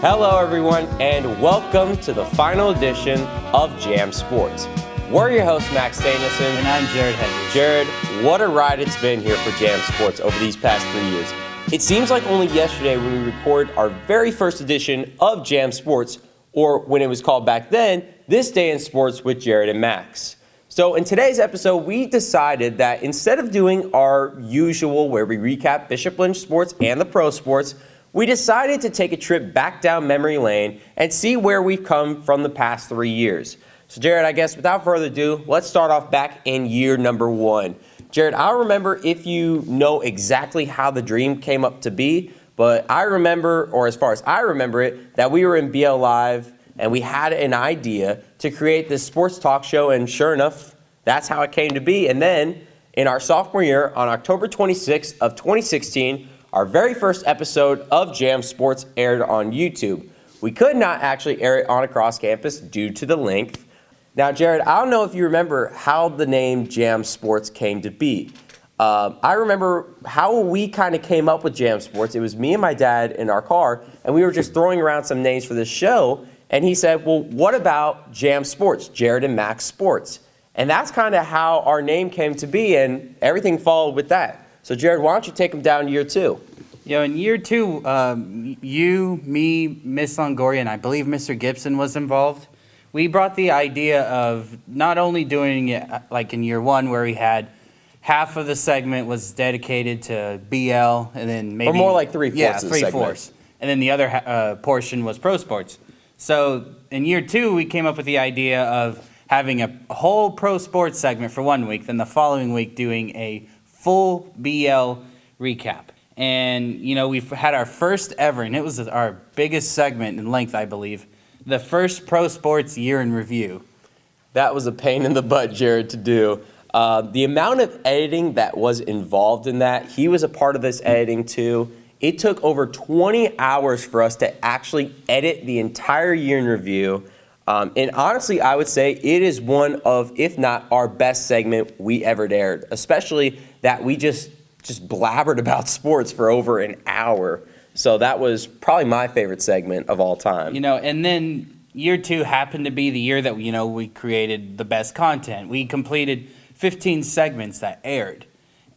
Hello, everyone, and welcome to the final edition of Jam Sports. We're your hosts, Max Danielsen. And I'm Jared Hedges. Jared, what a ride it's been here for Jam Sports over these past 3 years. It seems like only yesterday when we recorded our very first edition of Jam Sports, or when it was called back then, This Day in Sports with Jared and Max. So in today's episode, we decided that instead of doing our usual where we recap Bishop Lynch sports and the pro sports, we decided to take a trip back down memory lane and see where we've come from the past 3 years. So Jared, I guess without further ado, let's start off back in year number 1. Jared, I remember if you know exactly how the dream came up to be, but I remember, or as far as I remember it, that we were in BL Live and we had an idea to create this sports talk show, and sure enough, that's how it came to be. And then in our sophomore year, on October 26th of 2016, our very first episode of Jam Sports aired on YouTube. We could not actually air it on across campus due to the length. Now, Jared, I don't know if you remember how the name Jam Sports came to be. I remember how we kind of came up with Jam Sports. It was me and my dad in our car, and we were just throwing around some names for this show, and he said, well, what about Jam Sports, Jared and Max Sports? And that's kind of how our name came to be, and everything followed with that. So, Jared, why don't you take them down to year 2? In year 2, you, me, Miss Longoria, and I believe Mr. Gibson was involved. We brought the idea of not only doing it like in year 1 where we had half of the segment was dedicated to BL, and then maybe... Or more like 3/4 of the segment. 3/4. And then the other portion was pro sports. So in year 2, we came up with the idea of having a whole pro sports segment for 1 week, then the following week doing a full BL recap. And, we've had our first ever, and it was our biggest segment in length, I believe, the first pro sports year in review. That was a pain in the butt, Jared, to do. The amount of editing that was involved in that, he was a part of this editing too. It took over 20 hours for us to actually edit the entire year in review. And honestly, I would say it is one of, if not our best segment we ever aired, especially that we just blabbered about sports for over an hour. So that was probably my favorite segment of all time. And then year 2 happened to be the year that, we created the best content. We completed 15 segments that aired.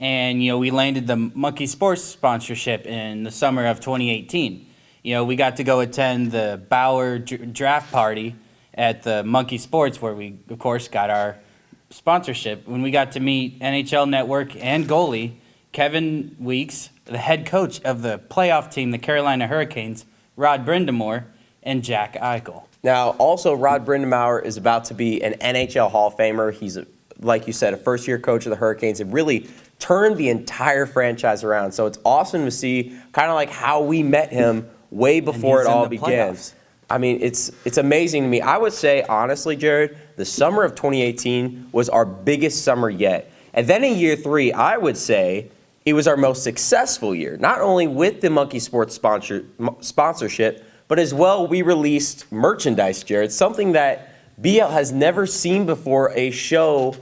And, we landed the Monkey Sports sponsorship in the summer of 2018. We got to go attend the Bauer draft party at the Monkey Sports, where we, of course, got our sponsorship. When we got to meet NHL Network and goalie Kevin Weeks, the head coach of the playoff team, the Carolina Hurricanes, Rod Brindamore, and Jack Eichel. Now, also, Rod Brindamore is about to be an NHL Hall of Famer. He's, like you said, a first-year coach of the Hurricanes. It really turned the entire franchise around. So it's awesome to see kind of like how we met him way before it all began. Playoffs. I mean, it's amazing to me. I would say, honestly, Jared, the summer of 2018 was our biggest summer yet. And then in year 3, I would say it was our most successful year, not only with the Monkey Sports sponsorship, but as well we released merchandise, Jared, something that BL has never seen before a show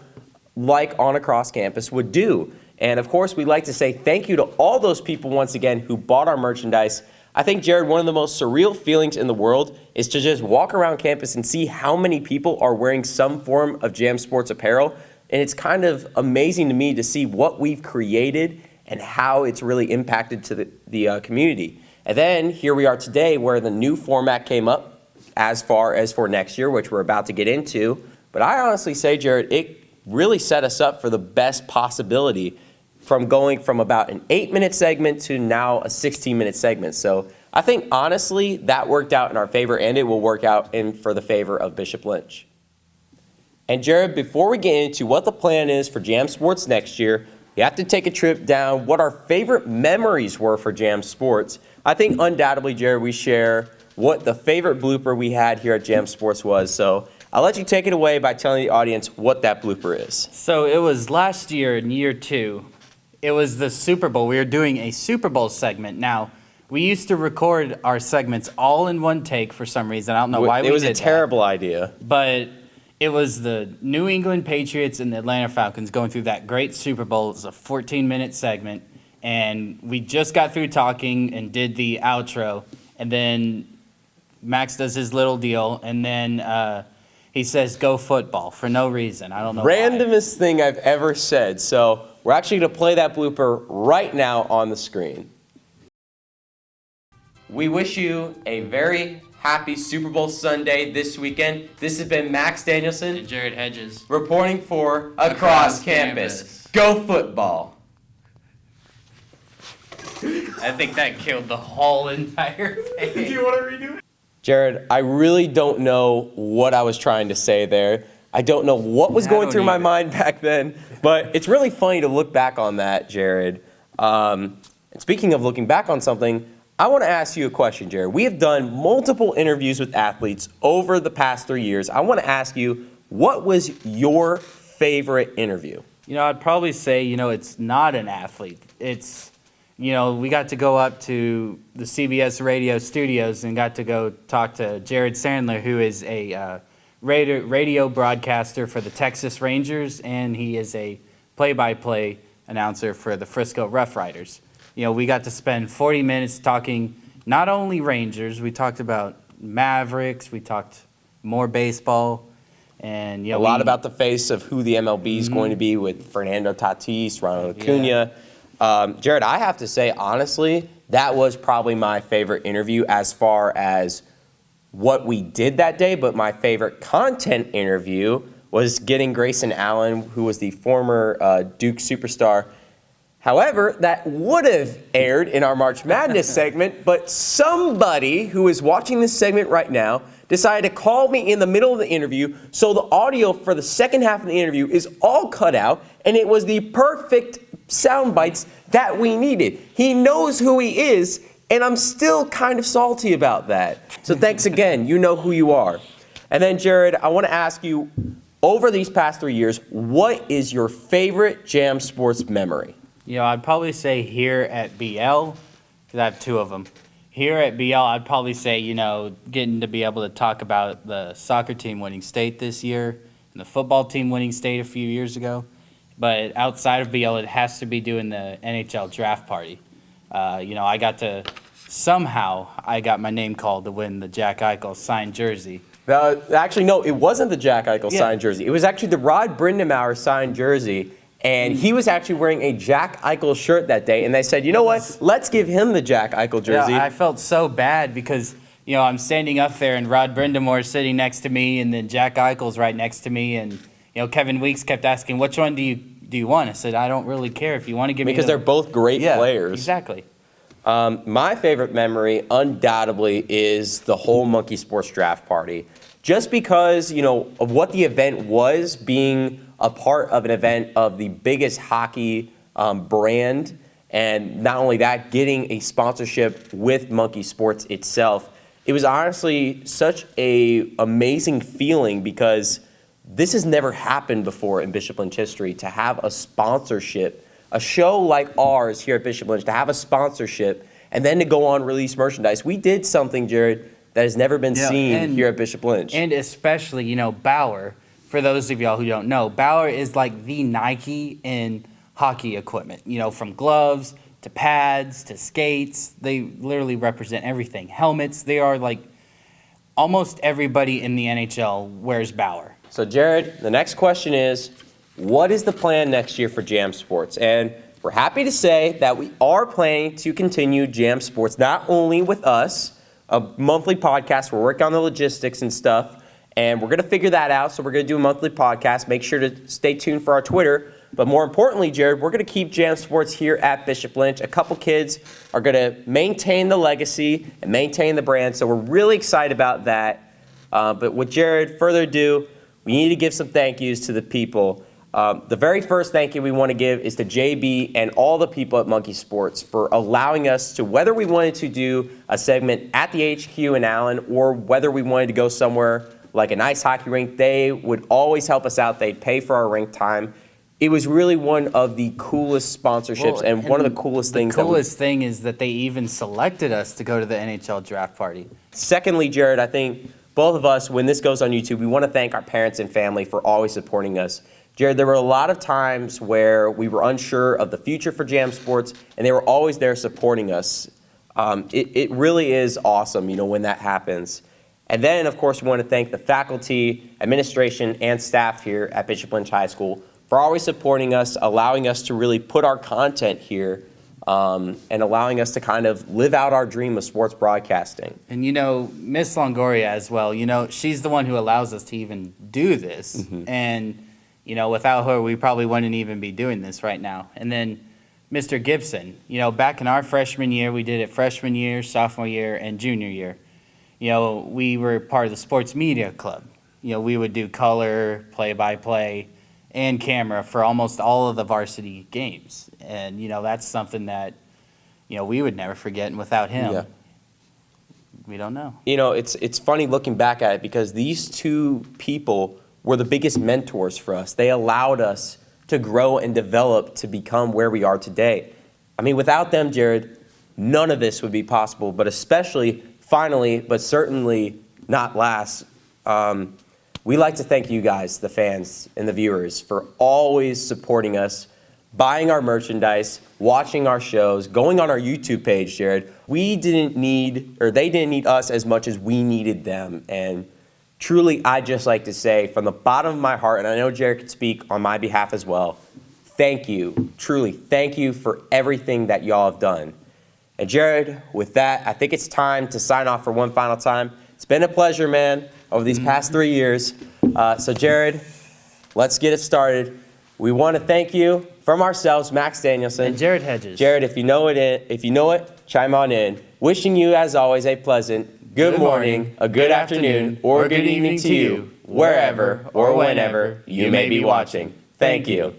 like On Across Campus would do. And of course, we'd like to say thank you to all those people once again who bought our merchandise. I think, Jared, one of the most surreal feelings in the world is to just walk around campus and see how many people are wearing some form of Jam Sports apparel. And it's kind of amazing to me to see what we've created and how it's really impacted to the community. And then here we are today where the new format came up as far as for next year, which we're about to get into. But I honestly say, Jared, it really set us up for the best possibility from going from about an 8-minute segment to now a 16-minute segment. So I think, honestly, that worked out in our favor, and it will work out for the favor of Bishop Lynch. And, Jared, before we get into what the plan is for Jam Sports next year, you have to take a trip down what our favorite memories were for Jam Sports. I think undoubtedly, Jared, we share what the favorite blooper we had here at Jam Sports was. So I'll let you take it away by telling the audience what that blooper is. So it was last year in year 2. It was the Super Bowl. We were doing a Super Bowl segment. Now, we used to record our segments all in one take for some reason. I don't know why we did that. It was a terrible idea. But it was the New England Patriots and the Atlanta Falcons going through that great Super Bowl. It was a 14-minute segment, and we just got through talking and did the outro, and then Max does his little deal, and then he says, "Go football," for no reason. I don't know why. Randomest thing I've ever said. So we're actually going to play that blooper right now on the screen. We wish you a very happy Super Bowl Sunday this weekend. This has been Max Danielsen And Jared Hedges. reporting for Across Campus. Go football. I think that killed the whole entire thing. Do you want to redo it? Jared, I really don't know what I was trying to say there. I don't know what was going through my mind back then, but it's really funny to look back on that, Jared. And speaking of looking back on something, I want to ask you a question, Jared. We have done multiple interviews with athletes over the past 3 years. I want to ask you, what was your favorite interview? I'd probably say, it's not an athlete. It's, we got to go up to the CBS radio studios and got to go talk to Jared Sandler, who is a radio broadcaster for the Texas Rangers, and he is a play-by-play announcer for the Frisco Rough Riders. We got to spend 40 minutes talking not only Rangers, we talked about Mavericks, we talked more baseball, and a lot about the face of who the MLB is going to be with Fernando Tatis, Ronald Acuna. Jared, I have to say, honestly, that was probably my favorite interview as far as what we did that day, but my favorite content interview was getting Grayson Allen, who was the former Duke superstar. However, that would have aired in our March Madness segment, but somebody who is watching this segment right now decided to call me in the middle of the interview, so the audio for the second half of the interview is all cut out, and it was the perfect sound bites that we needed. He knows who he is, and I'm still kind of salty about that. So thanks again. You know who you are. And then, Jared, I want to ask you, over these past 3 years, what is your favorite Jam Sports memory? I'd probably say here at BL, because I have two of them. Here at BL, I'd probably say, getting to be able to talk about the soccer team winning state this year and the football team winning state a few years ago. But outside of BL, it has to be doing the NHL draft party. I got to, somehow, I got my name called to win the Jack Eichel signed jersey. Actually, no, it wasn't the Jack Eichel signed jersey. It was actually the Rod Brindamauer signed jersey. And he was actually wearing a Jack Eichel shirt that day. And they said, you know what? Let's give him the Jack Eichel jersey. I felt so bad because, I'm standing up there and Rod Brindamore is sitting next to me and then Jack Eichel's right next to me. And, Kevin Weeks kept asking, which one do you want? I said, I don't really care if you want to give me because they're both great players. Exactly. My favorite memory, undoubtedly, is the whole Monkey Sports draft party. Just because, of what the event was, being a part of an event of the biggest hockey brand, and not only that, getting a sponsorship with Monkey Sports itself. It was honestly such a amazing feeling because this has never happened before in Bishop Lynch history, to have a sponsorship, a show like ours here at Bishop Lynch, to have a sponsorship and then to go on release merchandise. We did something, Jared, that has never been seen here at Bishop Lynch. And especially, Bauer, for those of y'all who don't know, Bauer is like the Nike in hockey equipment, from gloves to pads to skates. They literally represent everything. Helmets, they are like almost everybody in the NHL wears Bauer. So, Jared, the next question is, what is the plan next year for Jam Sports? And we're happy to say that we are planning to continue Jam Sports, not only with us, a monthly podcast. We're working on the logistics and stuff, and we're going to figure that out. So we're going to do a monthly podcast. Make sure to stay tuned for our Twitter. But more importantly, Jared, we're going to keep Jam Sports here at Bishop Lynch. A couple kids are going to maintain the legacy and maintain the brand. So we're really excited about that. But with Jared, further ado, we need to give some thank yous to the people. The very first thank you we want to give is to JB and all the people at Monkey Sports for allowing us to, whether we wanted to do a segment at the HQ in Allen or whether we wanted to go somewhere like an ice hockey rink, they would always help us out. They'd pay for our rink time. It was really one of the coolest sponsorships and one of the coolest things. The coolest thing is that they even selected us to go to the NHL draft party. Secondly, Jared, I think both of us, when this goes on YouTube, we want to thank our parents and family for always supporting us. Jared, there were a lot of times where we were unsure of the future for Jam Sports, and they were always there supporting us. It really is awesome, when that happens. And then, of course, we want to thank the faculty, administration, and staff here at Bishop Lynch High School for always supporting us, allowing us to really put our content here, and allowing us to kind of live out our dream of sports broadcasting. And Miss Longoria as well, she's the one who allows us to even do this. Mm-hmm. And, without her, we probably wouldn't even be doing this right now. And then Mr. Gibson, back in our freshman year, we did it freshman year, sophomore year, and junior year. We were part of the sports media club. We would do color, play-by-play, and camera for almost all of the varsity games. And, that's something that, we would never forget. And without him, we don't know. It's funny looking back at it because these two people were the biggest mentors for us. They allowed us to grow and develop to become where we are today. I mean, without them, Jared, none of this would be possible, but especially, finally, but certainly not last, we like to thank you guys, the fans and the viewers, for always supporting us, buying our merchandise, watching our shows, going on our YouTube page, Jared. They didn't need us as much as we needed them. And truly, I'd just like to say from the bottom of my heart, and I know Jared could speak on my behalf as well, thank you, truly, thank you for everything that y'all have done. And Jared, with that, I think it's time to sign off for one final time. It's been a pleasure, man, over these past 3 years. So Jared, let's get it started. We want to thank you from ourselves, Max Danielsen. And Jared Hedges. Jared, if you know it, chime on in. Wishing you, as always, a pleasant good morning, a good afternoon, or good evening to you, wherever or whenever you may be watching. Thank you.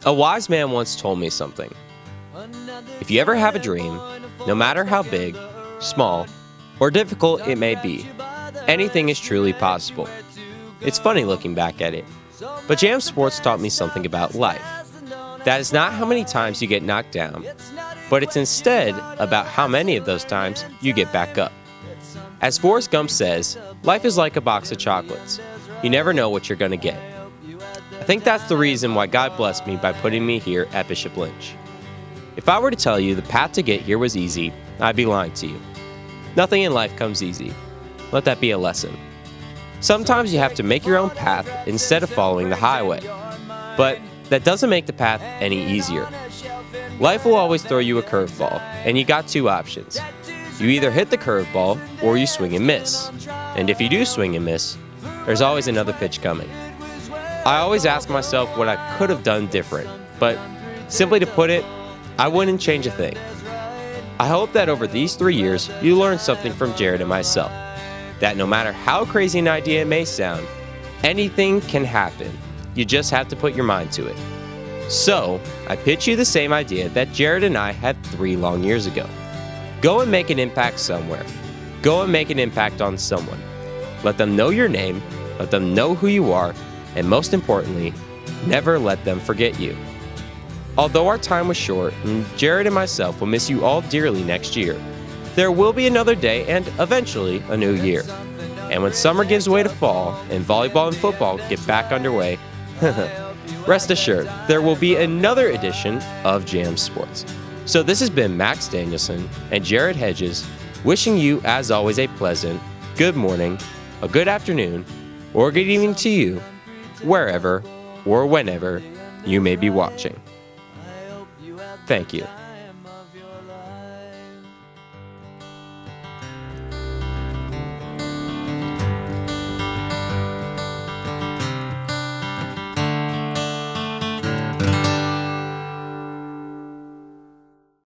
A wise man once told me something. If you ever have a dream, no matter how big, small, or difficult it may be, anything is truly possible. It's funny looking back at it, but Jam Sports taught me something about life. That is not how many times you get knocked down, but it's instead about how many of those times you get back up. As Forrest Gump says, life is like a box of chocolates. You never know what you're going to get. I think that's the reason why God blessed me by putting me here at Bishop Lynch. If I were to tell you the path to get here was easy, I'd be lying to you. Nothing in life comes easy. Let that be a lesson. Sometimes you have to make your own path instead of following the highway. But that doesn't make the path any easier. Life will always throw you a curveball, and you got two options. You either hit the curveball or you swing and miss. And if you do swing and miss, there's always another pitch coming. I always ask myself what I could have done different, but simply to put it, I wouldn't change a thing. I hope that over these 3 years, you learned something from Jared and myself, that no matter how crazy an idea may sound, anything can happen. You just have to put your mind to it. So, I pitch you the same idea that Jared and I had 3 long years ago. Go and make an impact somewhere. Go and make an impact on someone. Let them know your name, let them know who you are, and most importantly, never let them forget you. Although our time was short, and Jared and myself will miss you all dearly next year, there will be another day and eventually a new year. And when summer gives way to fall and volleyball and football get back underway, rest assured, there will be another edition of Jam Sports. So this has been Max Danielsen and Jared Hedges wishing you, as always, a pleasant good morning, a good afternoon, or good evening to you, wherever or whenever you may be watching. Thank you.